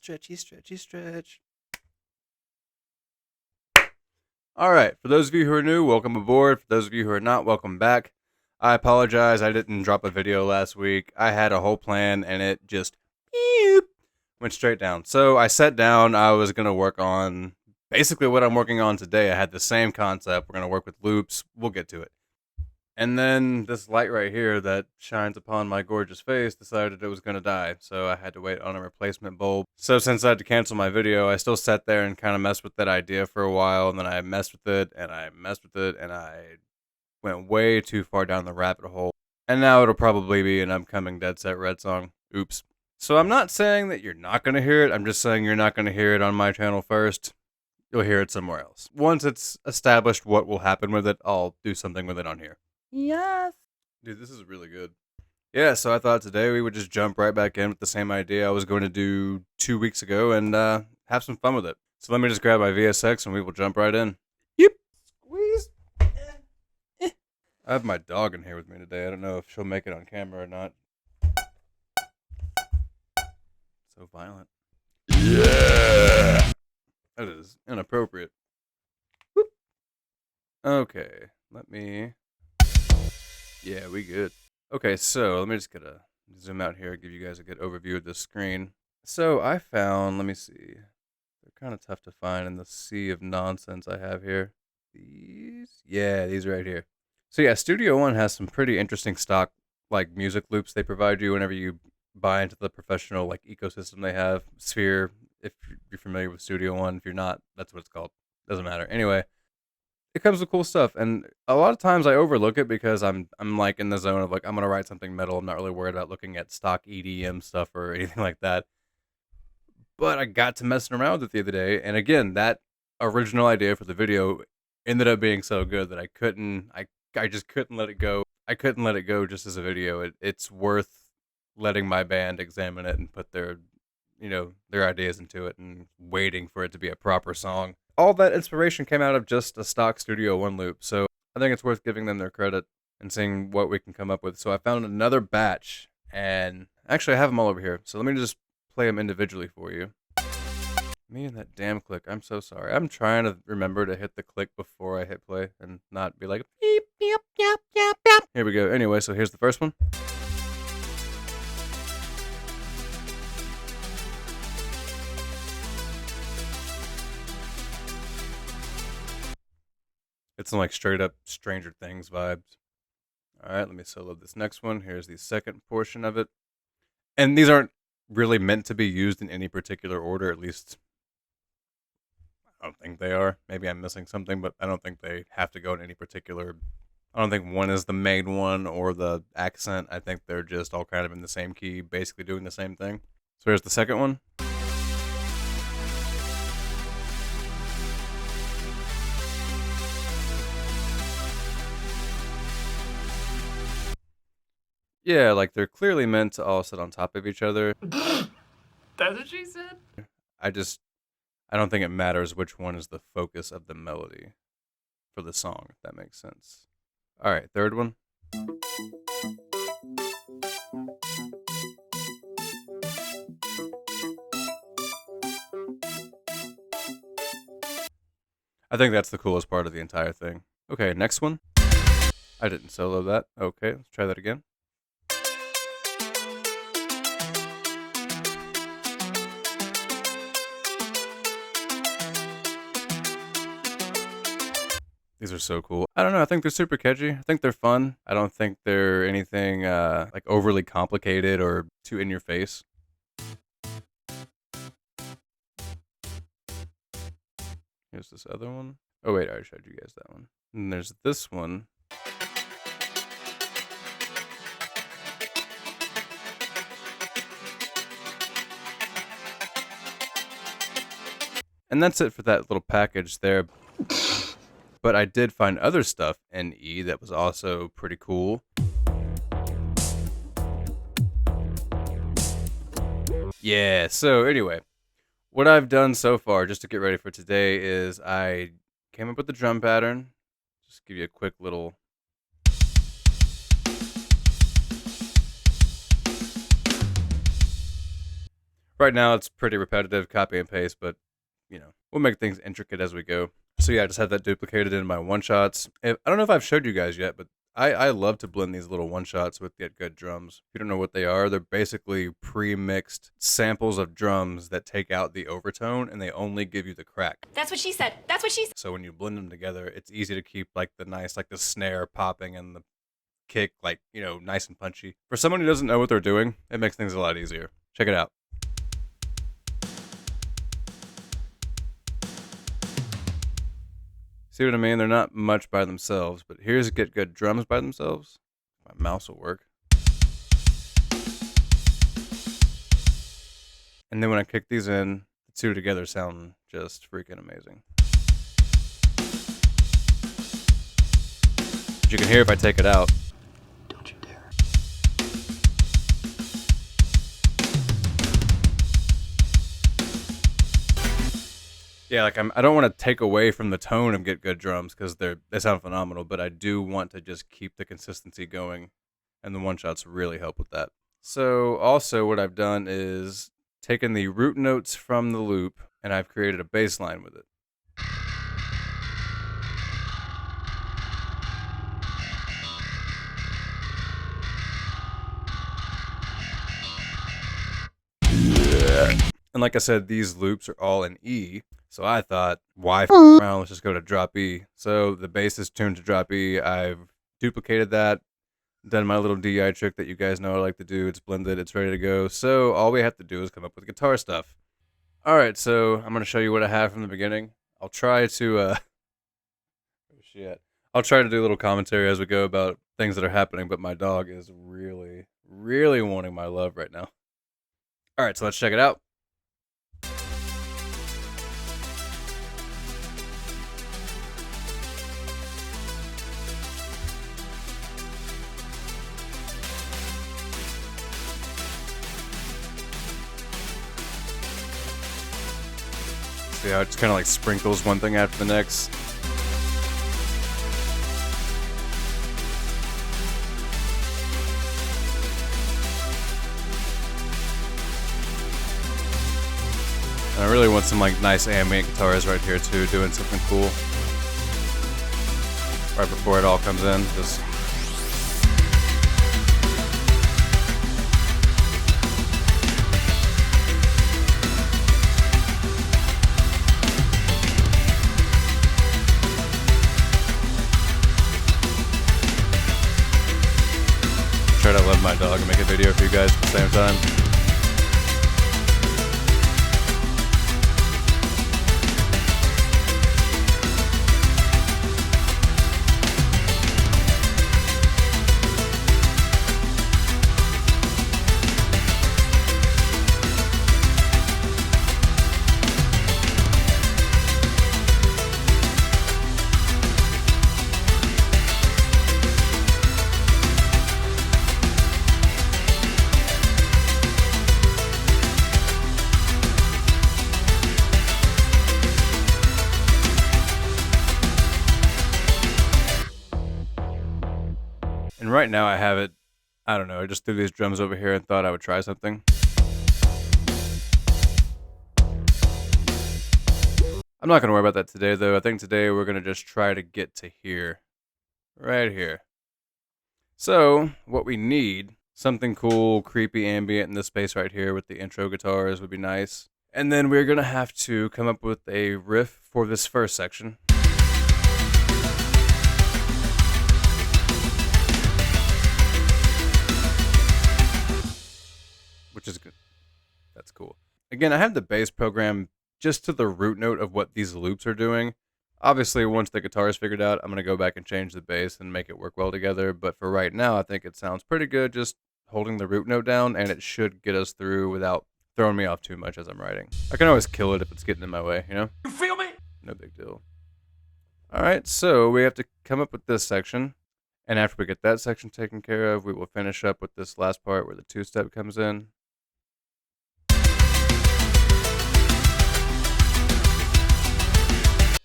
Stretchy, stretchy, stretch. All right. For those of you who are new, welcome aboard. For those of you who are not, welcome back. I apologize. I didn't drop a video last week. I had a whole plan and it just went straight down. So I sat down. I was going to work on basically what I'm working on today. I had the same concept. We're going to work with loops. We'll get to it. And then this light right here that shines upon my gorgeous face decided it was going to die, so I had to wait on a replacement bulb. So since I had to cancel my video, I still sat there and kind of messed with that idea for a while, and then I messed with it, and I messed with it, and I went way too far down the rabbit hole. And now it'll probably be an upcoming Dead Set Red song. Oops. So I'm not saying that you're not going to hear it, I'm just saying you're not going to hear it on my channel first. You'll hear it somewhere else. Once it's established what will happen with it, I'll do something with it on here. Yes. Dude, this is really good. Yeah, so I thought today we would just jump right back in with the same idea I was going to do 2 weeks ago and have some fun with it. So let me just grab my VSX and we will jump right in. Yep. Squeeze. I have my dog in here with me today. I don't know if she'll make it on camera or not. So violent. Yeah. That is inappropriate. Whoop. Okay, let me... Yeah, we good. Okay, so let me just get a zoom out here, give you guys a good overview of this screen. So I found, let me see. They're kind of tough to find in the sea of nonsense I have here. These? Yeah, these right here. So yeah, Studio One has some pretty interesting stock, like music loops they provide you whenever you buy into the professional like ecosystem they have. Sphere, if you're familiar with Studio One. If you're not, that's what it's called. Doesn't matter. Anyway. It comes with cool stuff, and a lot of times I overlook it because I'm like in the zone of like I'm gonna write something metal. I'm not really worried about looking at stock EDM stuff or anything like that. But I got to messing around with it the other day, and again, that original idea for the video ended up being so good that I just couldn't let it go. I couldn't let it go just as a video. It's worth letting my band examine it and put their ideas into it and waiting for it to be a proper song. All that inspiration came out of just a stock Studio One loop, so I think it's worth giving them their credit and seeing what we can come up with. So I found another batch, and actually I have them all over here, so let me just play them individually for you. Me and that damn click, I'm so sorry. I'm trying to remember to hit the click before I hit play and not be like, beep, beep, yap, yap, yap. Here we go. Anyway, so here's the first one. It's like straight up Stranger Things vibes. All right, let me solo this next one. Here's the second portion of it. And these aren't really meant to be used in any particular order, at least I don't think they are. Maybe I'm missing something, but I don't think they have to go in any particular... I don't think one is the main one or the accent. I think they're just all kind of in the same key, basically doing the same thing. So here's the second one. Yeah, like they're clearly meant to all sit on top of each other. That's what she said? I don't think it matters which one is the focus of the melody for the song, if that makes sense. All right, third one. I think that's the coolest part of the entire thing. Okay, next one. I didn't solo that. Okay, let's try that again. These are so cool. I don't know. I think they're super catchy. I think they're fun. I don't think they're anything like overly complicated or too in your face. Here's this other one. Oh wait, I already showed you guys that one. And there's this one. And that's it for that little package there. But I did find other stuff in E that was also pretty cool. Yeah, so anyway, what I've done so far, just to get ready for today, is I came up with the drum pattern. Just give you a quick little... Right now it's pretty repetitive, copy and paste, but you know, we'll make things intricate as we go. So yeah, I just have that duplicated in my one-shots. I don't know if I've showed you guys yet, but I love to blend these little one-shots with Get Good drums. If you don't know what they are, they're basically pre-mixed samples of drums that take out the overtone and they only give you the crack. That's what she said. That's what she said. So when you blend them together, it's easy to keep like the nice, like the snare popping and the kick, like, you know, nice and punchy. For someone who doesn't know what they're doing, it makes things a lot easier. Check it out. See what I mean? They're not much by themselves, but here's Get Good drums by themselves. My mouse will work. And then when I kick these in, the two together sound just freaking amazing. But you can hear if I take it out. Don't you dare. Yeah, like I don't want to take away from the tone of Get Good drums because they sound phenomenal, but I do want to just keep the consistency going, and the one-shots really help with that. So also what I've done is taken the root notes from the loop, and I've created a bass line with it. And like I said, these loops are all in E. So I thought, why f around? Let's just go to drop E. So the bass is tuned to drop E. I've duplicated that, done my little DI trick that you guys know I like to do. It's blended, it's ready to go. So all we have to do is come up with guitar stuff. All right, so I'm going to show you what I have from the beginning. I'll try to, oh shit. I'll try to do a little commentary as we go about things that are happening, but my dog is really, really wanting my love right now. All right, so let's check it out. See how it just kind of like sprinkles one thing after the next. And I really want some like nice ambient guitars right here too, doing something cool. Right before it all comes in, just. Try to love my dog and make a video for you guys at the same time. And right now I have it, I don't know, I just threw these drums over here and thought I would try something. I'm not going to worry about that today though. I think today we're going to just try to get to here. Right here. So, what we need, something cool, creepy, ambient in this space right here with the intro guitars would be nice. And then we're going to have to come up with a riff for this first section. Which is good. That's cool. Again, I have the bass program just to the root note of what these loops are doing. Obviously, once the guitar is figured out, I'm going to go back and change the bass and make it work well together. But for right now, I think it sounds pretty good just holding the root note down, and it should get us through without throwing me off too much as I'm writing. I can always kill it if it's getting in my way, you know? You feel me? No big deal. All right, so we have to come up with this section. And after we get that section taken care of, we will finish up with this last part where the two-step comes in.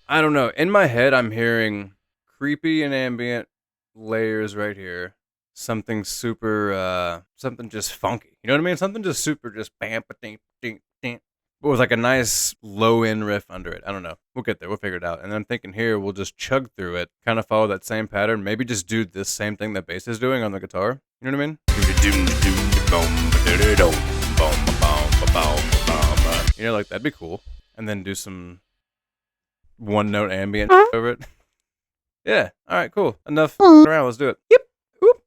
I don't know. In my head, I'm hearing creepy and ambient layers right here. Something super, something just funky. You know what I mean? Something just super, just bam, ba ding, ding, but with like a nice low end riff under it. I don't know. We'll get there. We'll figure it out. And I'm thinking here we'll just chug through it, kind of follow that same pattern. Maybe just do this same thing that bass is doing on the guitar. You know what I mean? You know, like that'd be cool. And then do some one note ambient over it. Yeah. All right. Cool. Enough. Around. Let's do it. Yep. Whoop.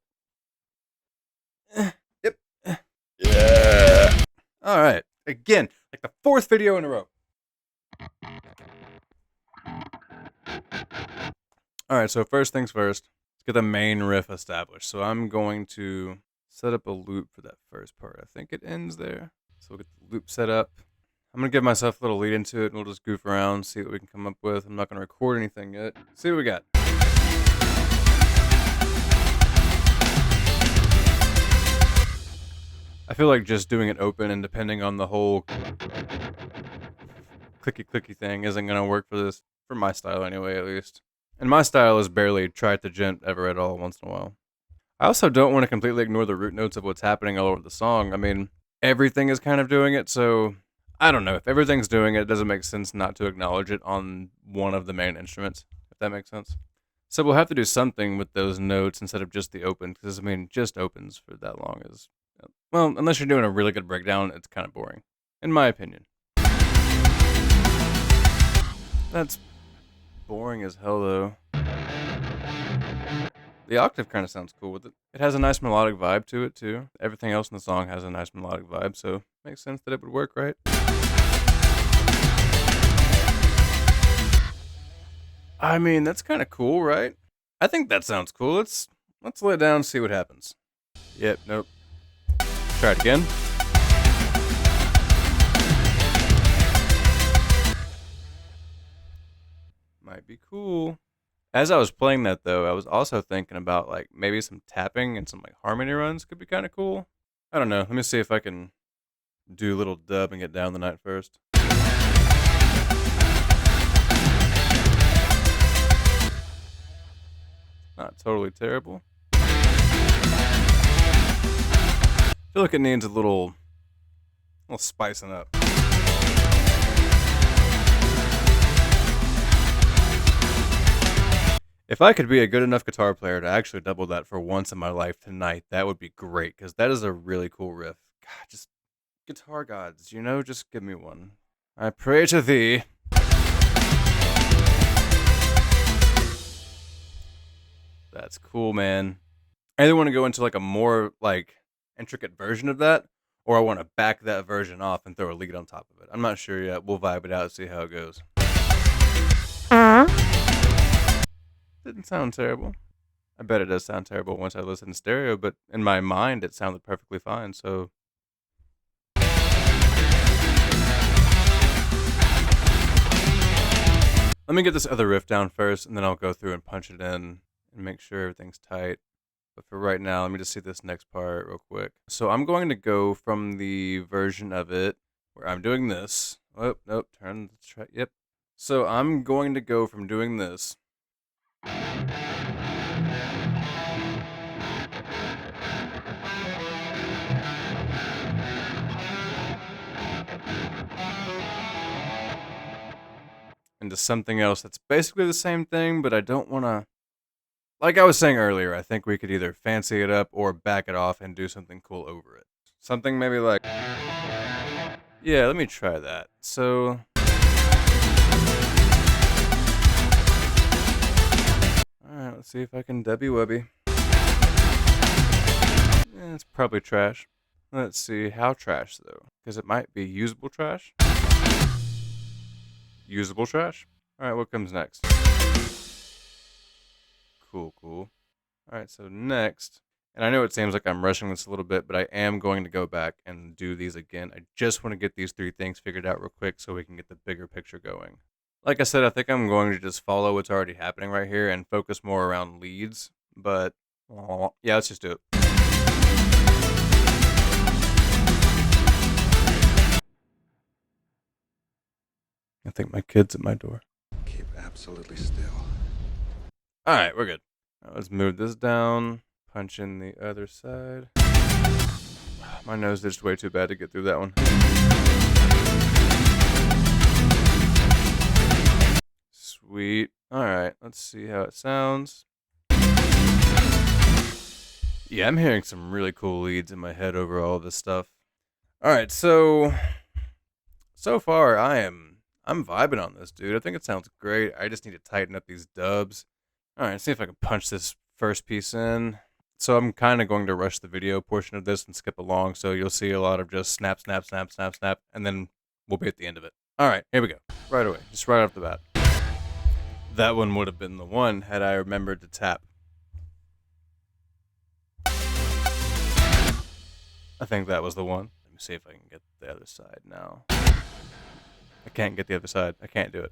Yep. Yeah. All right. Again, like the 4th video in a row. All right. So first things first. Let's get the main riff established. So I'm going to set up a loop for that first part. I think it ends there. So we'll get the loop set up. I'm going to give myself a little lead into it, and we'll just goof around, see what we can come up with. I'm not going to record anything yet. See what we got. I feel like just doing it open and depending on the whole clicky thing isn't going to work for this, for my style anyway, at least. And my style is barely try to gent ever at all once in a while. I also don't want to completely ignore the root notes of what's happening all over the song. I mean, everything is kind of doing it, so I don't know. If everything's doing it, it doesn't make sense not to acknowledge it on one of the main instruments, if that makes sense. So we'll have to do something with those notes instead of just the open, because, I mean, just opens for that long is, well, unless you're doing a really good breakdown, it's kind of boring, in my opinion. That's boring as hell, though. The octave kind of sounds cool with it. It has a nice melodic vibe to it, too. Everything else in the song has a nice melodic vibe, so makes sense that it would work, right? I mean, that's kind of cool, right? I think that sounds cool. Let's lay it down and see what happens. Yep, nope. Try it again. Might be cool. As I was playing that, though, I was also thinking about, like, maybe some tapping and some, like, harmony runs could be kind of cool. I don't know. Let me see if I can do a little dub and get down the night first. Not totally terrible. I feel like it needs a little spicing up. If I could be a good enough guitar player to actually double that for once in my life tonight, that would be great, because that is a really cool riff. God, just guitar gods, you know, just give me one. I pray to thee. That's cool, man. I either want to go into like a more like intricate version of that, or I want to back that version off and throw a lead on top of it. I'm not sure yet. We'll vibe it out and see how it goes. Didn't sound terrible. I bet it does sound terrible once I listen in stereo, but in my mind it sounded perfectly fine, so. Let me get this other riff down first, and then I'll go through and punch it in and make sure everything's tight. But for right now, let me just see this next part real quick. So I'm going to go from the version of it where I'm doing this. Oh, nope, turn the track. Yep. So I'm going to go from doing this. Into something else that's basically the same thing, but I don't want to. Like I was saying earlier, I think we could either fancy it up or back it off and do something cool over it. Something maybe like. Yeah, let me try that. So. Alright, let's see if I can Debbie Webby. It's probably trash. Let's see, how trash though? Because it might be usable trash. Usable trash? Alright, what comes next? Cool. Alright, so next, and I know it seems like I'm rushing this a little bit, but I am going to go back and do these again. I just want to get these 3 things figured out real quick so we can get the bigger picture going. Like I said, I think I'm going to just follow what's already happening right here and focus more around leads, but yeah, let's just do it. I think my kid's at my door. Keep absolutely still. Alright, we're good. Now let's move this down, punch in the other side. My nose itched way too bad to get through that one. Sweet. Alright, let's see how it sounds. Yeah, I'm hearing some really cool leads in my head over all this stuff. Alright, so far I'm vibing on this, dude. I think it sounds great. I just need to tighten up these dubs. Alright, see if I can punch this first piece in. So I'm kind of going to rush the video portion of this and skip along, so you'll see a lot of just snap, snap, snap, snap, snap, and then we'll be at the end of it. Alright, here we go. Right away, just right off the bat. That one would have been the one had I remembered to tap. I think that was the one. Let me see if I can get the other side now. I can't get the other side. I can't do it.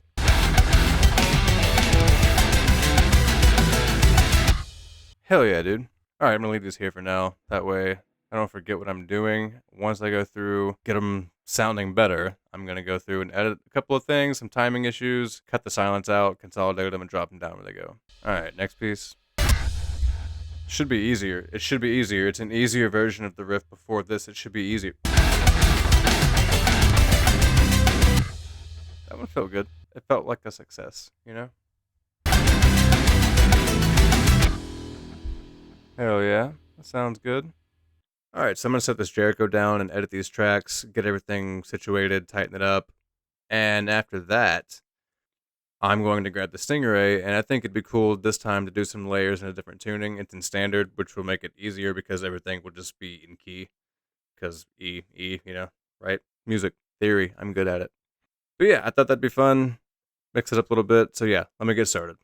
Hell yeah, dude. Alright, I'm gonna leave this here for now. That way I don't forget what I'm doing. Once I go through, get them sounding better, I'm gonna go through and edit a couple of things, some timing issues, cut the silence out, consolidate them, and drop them down where they go. Alright, next piece. Should be easier. It should be easier. It's an easier version of the riff before this. It should be easier. That one felt good. It felt like a success, you know? Hell yeah. That sounds good. Alright, so I'm going to set this Jericho down and edit these tracks, get everything situated, tighten it up. And after that, I'm going to grab the Stingray, and I think it'd be cool this time to do some layers in a different tuning. It's in standard, which will make it easier because everything will just be in key. Because E, you know, right? Music, theory, I'm good at it. But yeah, I thought that'd be fun. Mix it up a little bit. So yeah, let me get started.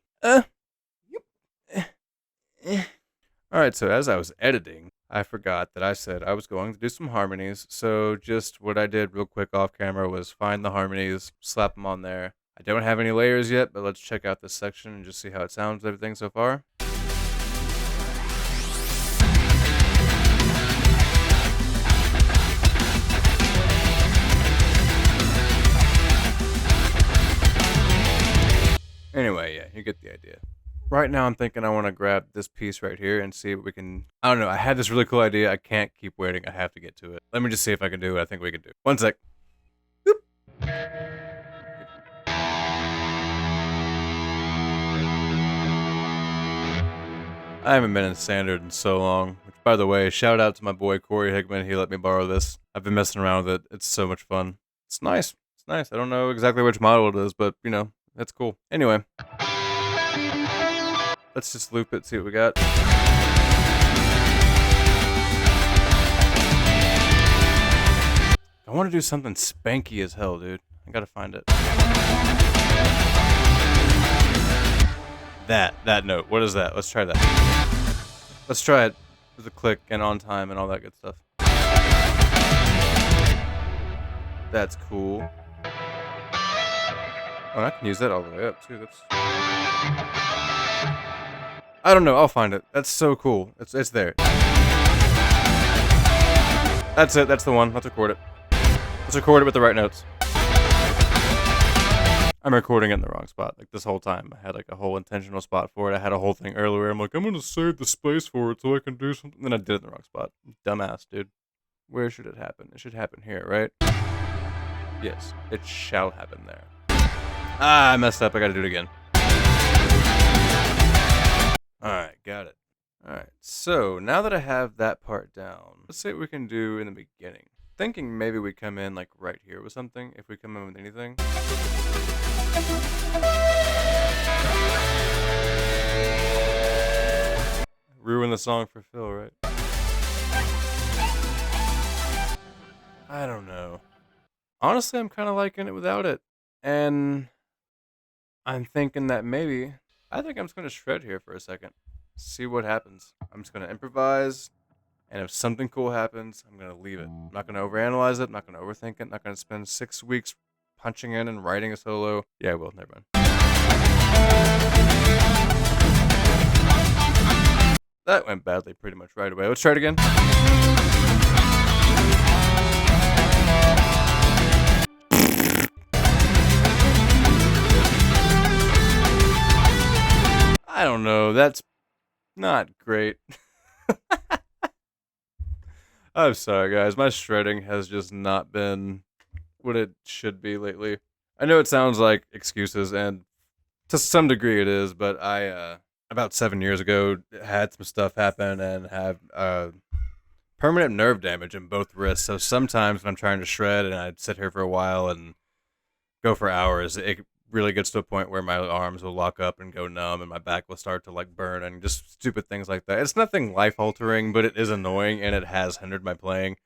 Alright, so as I was editing, I forgot that I said I was going to do some harmonies. So just what I did real quick off camera was find the harmonies, slap them on there. I don't have any layers yet, but let's check out this section and just see how it sounds, everything so far. Anyway, yeah, you get the idea. Right now I'm thinking I want to grab this piece right here and see what we can... I don't know, I had this really cool idea. I can't keep waiting. I have to get to it. Let me just see if I can do what I think we can do. One sec. Boop. I haven't been in standard in so long. Which, by the way, shout out to my boy Corey Hickman. He let me borrow this. I've been messing around with it. It's so much fun. It's nice. It's nice. I don't know exactly which model it is, but, you know, that's cool. Anyway. Let's just loop it, see what we got. I want to do something spanky as hell, dude. I gotta find it. That note. What is that? Let's try that. Let's try it with a click and on time and all that good stuff. That's cool. Oh, and I can use that all the way up, too. That's... I don't know. I'll find it. That's so cool. It's there. That's it. That's the one. Let's record it. Let's record it with the right notes. I'm recording it in the wrong spot. Like this whole time, I had like a whole intentional spot for it. I had a whole thing earlier. I'm like, I'm gonna save the space for it so I can do something. Then I did it in the wrong spot. Dumbass, dude. Where should it happen? It should happen here, right? Yes, it shall happen there. Ah, I messed up. I gotta do it again. Alright, got it. Alright, so now that I have that part down, let's see what we can do in the beginning. Thinking maybe we come in like right here with something, if we come in with anything. Ruin the song for Phil, right? I don't know. Honestly, I'm kind of liking it without it. And I'm thinking that maybe... I think I'm just going to shred here for a second. See what happens. I'm just going to improvise. And if something cool happens, I'm going to leave it. I'm not going to overanalyze it. I'm not going to overthink it. I'm not going to spend 6 weeks punching in and writing a solo. Yeah, I will. Never mind. That went badly pretty much right away. Let's try it again. I don't know. That's not great. I'm sorry, guys. My shredding has just not been what it should be lately. I know it sounds like excuses, and To some degree it is, but I about 7 years ago had some stuff happen and have permanent nerve damage in both wrists. So sometimes when I'm trying to shred and I'd sit here for a while and go for hours, it really gets to a point where my arms will lock up and go numb and my back will start to like burn and just stupid things like that. It's nothing life altering, but it is annoying and it has hindered my playing.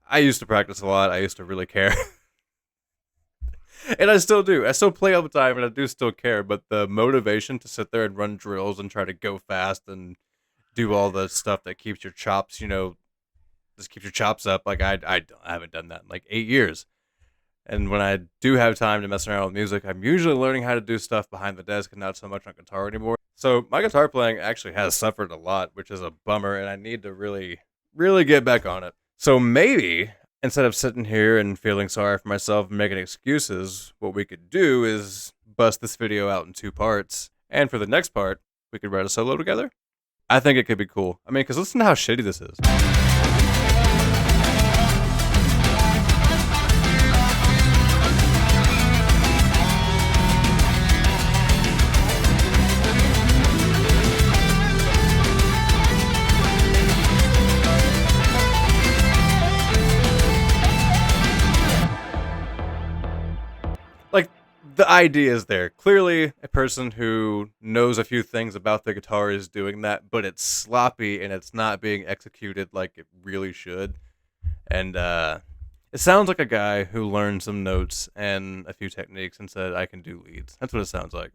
I used to practice a lot. I used to really care. And I still do. I still play all the time and I do still care, but the motivation to sit there and run drills and try to go fast and do all the stuff that keeps your chops, just keeps your chops up. Like I haven't done that in like 8 years. And when I do have time to mess around with music, I'm usually learning how to do stuff behind the desk and not so much on guitar anymore. So my guitar playing actually has suffered a lot, which is a bummer, and I need to really, really get back on it. So maybe instead of sitting here and feeling sorry for myself and making excuses, what we could do is bust this video out in 2 parts. And for the next part, we could write a solo together. I think it could be cool. I mean, because listen to how shitty this is. Like, the idea is there. Clearly, a person who knows a few things about the guitar is doing that, but it's sloppy and it's not being executed like it really should. And it sounds like a guy who learned some notes and a few techniques and said, I can do leads. That's what it sounds like.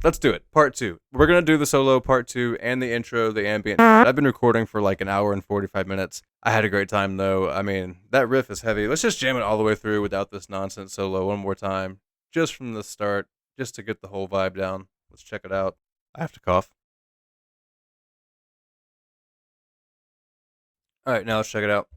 Let's do it. Part 2. We're going to do the solo part 2 and the intro, the ambient. I've been recording for like an hour and 45 minutes. I had a great time though. I mean, that riff is heavy. Let's just jam it all the way through without this nonsense solo one more time. Just from the start, just to get the whole vibe down. Let's check it out. I have to cough. All right, now let's check it out.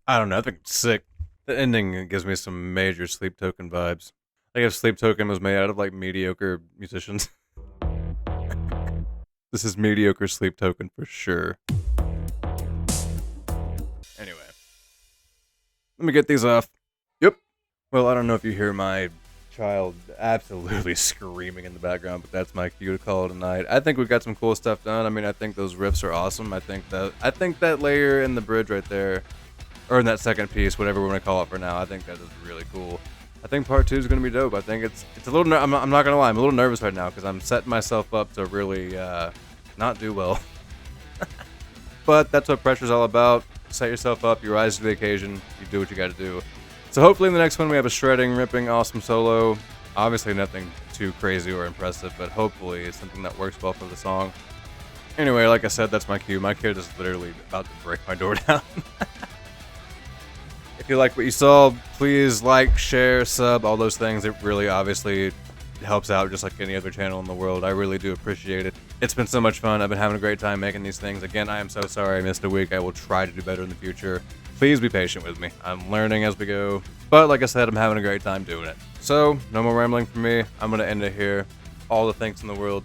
I don't know. I think it's sick. The ending gives me some major Sleep Token vibes. I guess Sleep Token was made out of like mediocre musicians. This is mediocre Sleep Token for sure. Anyway, let me get these off. Yep. Well, I don't know if you hear my child absolutely screaming in the background, but that's my cue to call it a night. I think we got some cool stuff done. I mean, I think those riffs are awesome. I think that layer in the bridge right there, or in that second piece, whatever we want to call it for now, I think that is really cool. I think part 2 is going to be dope. I think it's a little. I'm not going to lie. I'm a little nervous right now because I'm setting myself up to really not do well. But that's what pressure's all about. Set yourself up. You rise to the occasion. You do what you got to do. So hopefully in the next one we have a shredding, ripping, awesome solo. Obviously nothing too crazy or impressive, but hopefully it's something that works well for the song. Anyway, like I said, that's my cue. My kid is literally about to break my door down. If you like what you saw, please like, share, sub, all those things. It really obviously helps out just like any other channel in the world. I really do appreciate it. It's been so much fun. I've been having a great time making these things. Again, I am so sorry I missed a week. I will try to do better in the future. Please be patient with me. I'm learning as we go. But like I said, I'm having a great time doing it. So, no more rambling from me. I'm going to end it here. All the thanks in the world